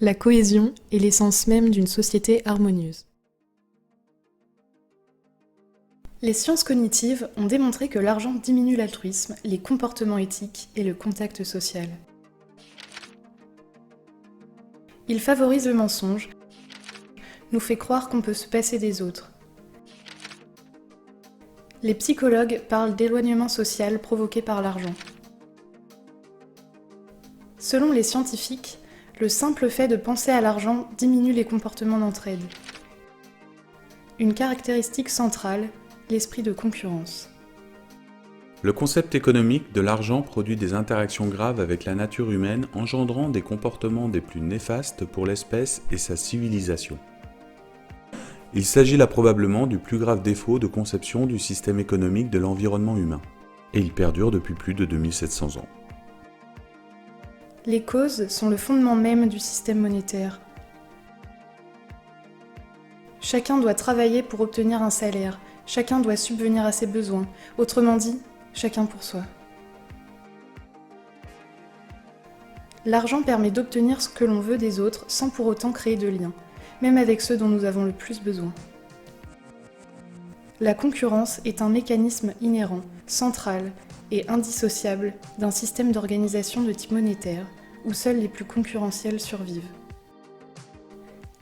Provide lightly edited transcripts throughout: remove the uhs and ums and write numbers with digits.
La cohésion est l'essence même d'une société harmonieuse. Les sciences cognitives ont démontré que l'argent diminue l'altruisme, les comportements éthiques et le contact social. Il favorise le mensonge, nous fait croire qu'on peut se passer des autres. Les psychologues parlent d'éloignement social provoqué par l'argent. Selon les scientifiques, le simple fait de penser à l'argent diminue les comportements d'entraide. Une caractéristique centrale, l'esprit de concurrence. Le concept économique de l'argent produit des interactions graves avec la nature humaine, engendrant des comportements des plus néfastes pour l'espèce et sa civilisation. Il s'agit là probablement du plus grave défaut de conception du système économique de l'environnement humain, et il perdure depuis plus de 2700 ans. Les causes sont le fondement même du système monétaire. Chacun doit travailler pour obtenir un salaire, chacun doit subvenir à ses besoins, autrement dit, chacun pour soi. L'argent permet d'obtenir ce que l'on veut des autres sans pour autant créer de liens, même avec ceux dont nous avons le plus besoin. La concurrence est un mécanisme inhérent, central et indissociable d'un système d'organisation de type monétaire, où seuls les plus concurrentiels survivent.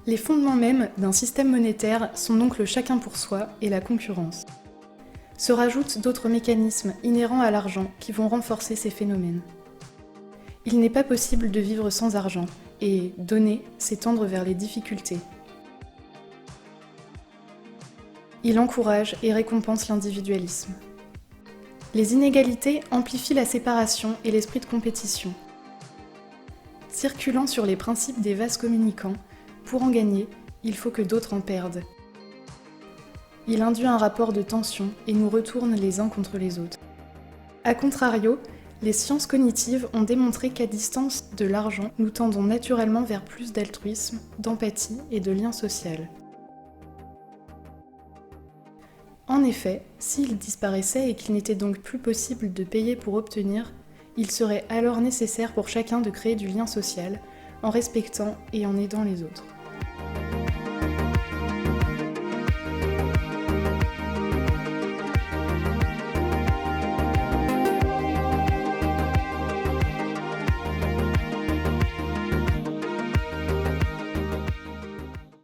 Les fondements mêmes d'un système monétaire sont donc le chacun pour soi et la concurrence. Se rajoutent d'autres mécanismes inhérents à l'argent qui vont renforcer ces phénomènes. Il n'est pas possible de vivre sans argent, et donner, c'est tendre vers les difficultés. Il encourage et récompense l'individualisme. Les inégalités amplifient la séparation et l'esprit de compétition. Circulant sur les principes des vases communicants, pour en gagner, il faut que d'autres en perdent. Il induit un rapport de tension et nous retourne les uns contre les autres. A contrario, les sciences cognitives ont démontré qu'à distance de l'argent, nous tendons naturellement vers plus d'altruisme, d'empathie et de lien social. En effet, s'il disparaissait et qu'il n'était donc plus possible de payer pour obtenir, il serait alors nécessaire pour chacun de créer du lien social, en respectant et en aidant les autres.